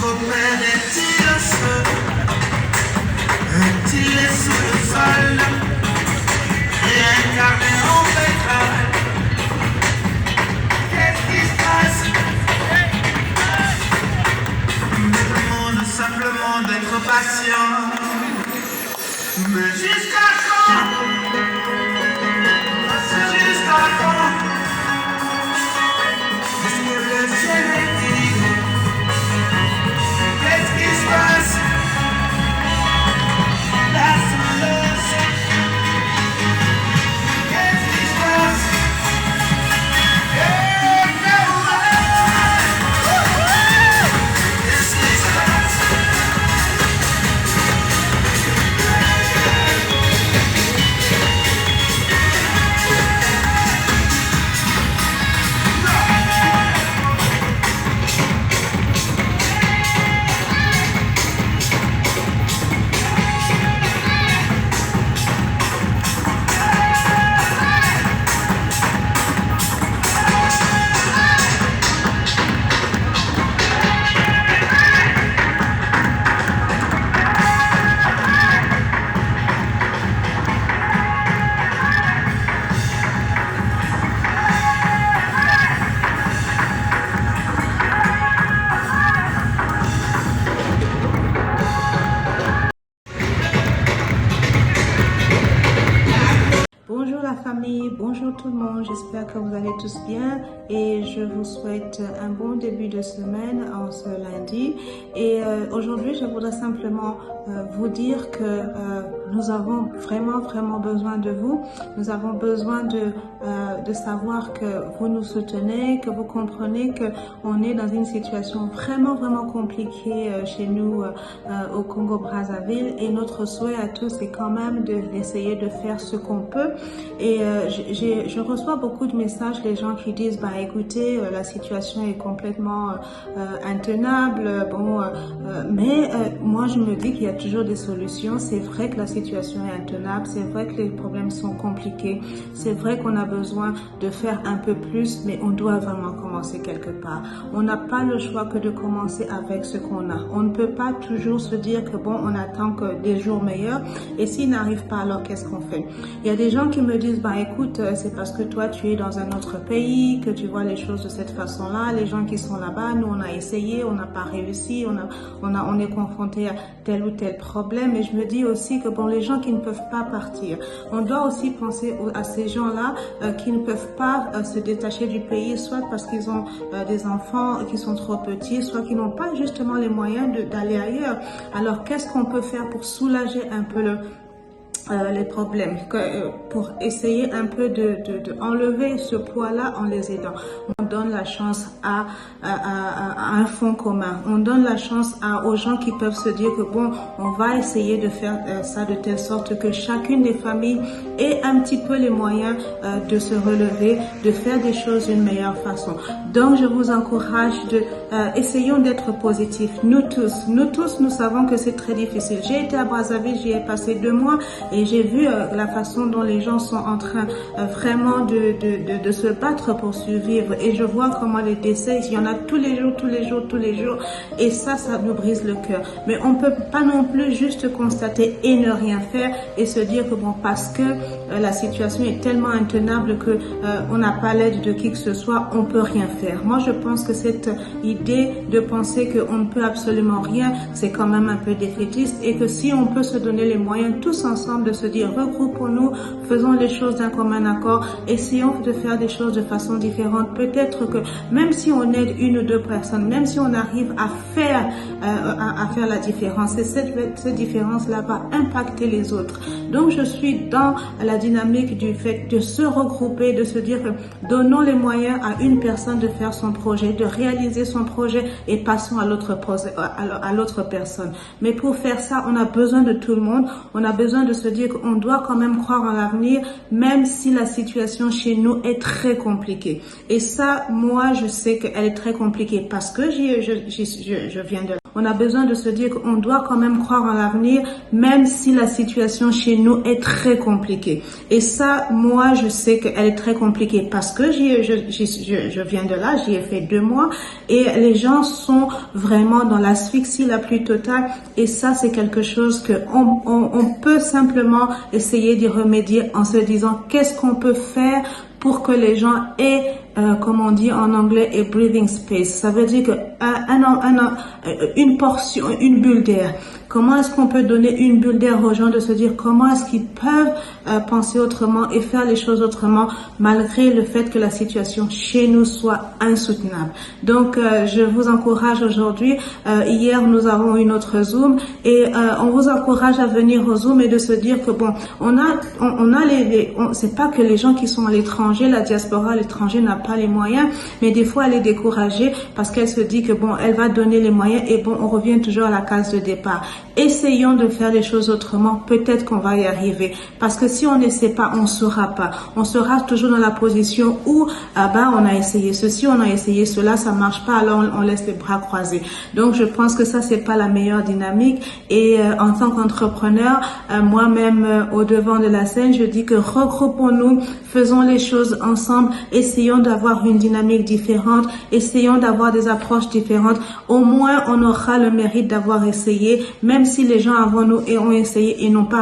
copain est-il sous le sol, réincarné en pétrole? Qu'est-ce qui se passe? Me demande simplement d'être patient. Mais jusqu'à quand? Jusqu'à quand? Est-ce que le ciel est dit? Qu'est-ce qui se passe? La solution. Qu'est-ce qui se passe? Qu'est-ce qui se passe? Bonjour la famille, bonjour tout le monde, j'espère que vous allez tous bien et je vous souhaite un bon début de semaine en ce lundi. Et aujourd'hui, je voudrais simplement vous dire que nous avons vraiment besoin de vous. Nous avons besoin de savoir que vous nous soutenez, que vous comprenez qu'on est dans une situation vraiment compliquée chez nous au Congo-Brazzaville, et notre souhait à tous est quand même d'essayer de faire ce qu'on peut. Et je reçois beaucoup de messages, les gens qui disent bah écoutez, la situation est complètement intenable, mais moi je me dis qu'il y a toujours des solutions. C'est vrai que la situation est intenable, c'est vrai que les problèmes sont compliqués, c'est vrai qu'on a besoin de faire un peu plus, mais on doit vraiment commencer quelque part. On n'a pas le choix que de commencer avec ce qu'on a. On ne peut pas toujours se dire que bon, on attend que des jours meilleurs, et s'ils n'arrivent pas, alors qu'est-ce qu'on fait? Il y a des gens qui me disent bah écoute, c'est parce que toi tu es dans un autre pays que tu vois les choses de cette façon-là. Les gens qui sont là-bas, nous on a essayé, on n'a pas réussi, on est confronté à tel ou tel problème. Et je me dis aussi que bon, les gens qui ne peuvent pas partir, on doit aussi penser à ces gens-là qui ne peuvent pas se détacher du pays, soit parce qu'ils ont des enfants qui sont trop petits, soit qui n'ont pas justement les moyens d'aller ailleurs. Alors qu'est-ce qu'on peut faire pour soulager un peu les problèmes, pour essayer un peu de enlever ce poids-là en les aidant? On donne la chance à un fonds commun, on donne la chance aux gens qui peuvent se dire que bon, on va essayer de faire ça de telle sorte que chacune des familles ait un petit peu les moyens de se relever, de faire des choses d'une meilleure façon. Donc je vous encourage essayons d'être positifs, nous tous, nous savons que c'est très difficile. J'ai été à Brazzaville, j'y ai passé 2 mois, et j'ai vu la façon dont les gens sont en train vraiment de se battre pour survivre. Et je vois comment les décès, il y en a tous les jours. Et ça nous brise le cœur. Mais on peut pas non plus juste constater et ne rien faire et se dire que bon, parce que la situation est tellement intenable que on n'a pas l'aide de qui que ce soit, on peut rien faire. Moi, je pense que cette idée de penser qu'on ne peut absolument rien, c'est quand même un peu défaitiste, et que si on peut se donner les moyens tous ensemble de se dire regroupons-nous, faisons les choses d'un commun accord, essayons de faire des choses de façon différente. Peut-être que même si on aide 1 ou 2 personnes, même si on arrive à faire la différence, et cette différence-là va impacter les autres. Donc je suis dans la dynamique du fait de se regrouper, de se dire que donnons les moyens à une personne de faire son projet, de réaliser son projet, et passons à l'autre personne. Mais pour faire ça, on a besoin de tout le monde. On a besoin de se dire qu'on doit quand même croire en l'avenir, même si la situation chez nous est très compliquée. Et ça, moi, je sais qu'elle est très compliquée parce que je viens de là. on a besoin de se dire qu'on doit quand même croire en l'avenir, même si la situation chez nous est très compliquée. Et ça, moi, je sais qu'elle est très compliquée parce que je viens de là, j'y ai fait 2 mois et les gens sont vraiment dans l'asphyxie la plus totale. Et ça, c'est quelque chose que on peut simplement essayer d'y remédier en se disant qu'est-ce qu'on peut faire pour que les gens aient, comme on dit en anglais, a breathing space. Ça veut dire que une portion, une bulle d'air. Comment est-ce qu'on peut donner une bulle d'air aux gens de se dire comment est-ce qu'ils peuvent penser autrement et faire les choses autrement malgré le fait que la situation chez nous soit insoutenable. Donc, je vous encourage aujourd'hui. Hier, nous avons une autre Zoom et on vous encourage à venir au Zoom et de se dire que bon, c'est pas que les gens qui sont à l'étranger, la diaspora à l'étranger n'a pas les moyens, mais des fois elle est découragée parce qu'elle se dit que bon, elle va donner les moyens et bon, on revient toujours à la case de départ. Essayons de faire les choses autrement, peut-être qu'on va y arriver. Parce que si on n'essaie pas, on ne saura pas. On sera toujours dans la position où, on a essayé ceci, on a essayé cela, ça marche pas, alors on laisse les bras croisés. Donc, je pense que ça, c'est pas la meilleure dynamique. Et en tant qu'entrepreneur, moi-même, au devant de la scène, je dis que regroupons-nous, faisons les choses ensemble, essayons d'avoir une dynamique différente, essayons d'avoir des approches différentes. Au moins, on aura le mérite d'avoir essayé, même si les gens avant nous ont essayé et n'ont pas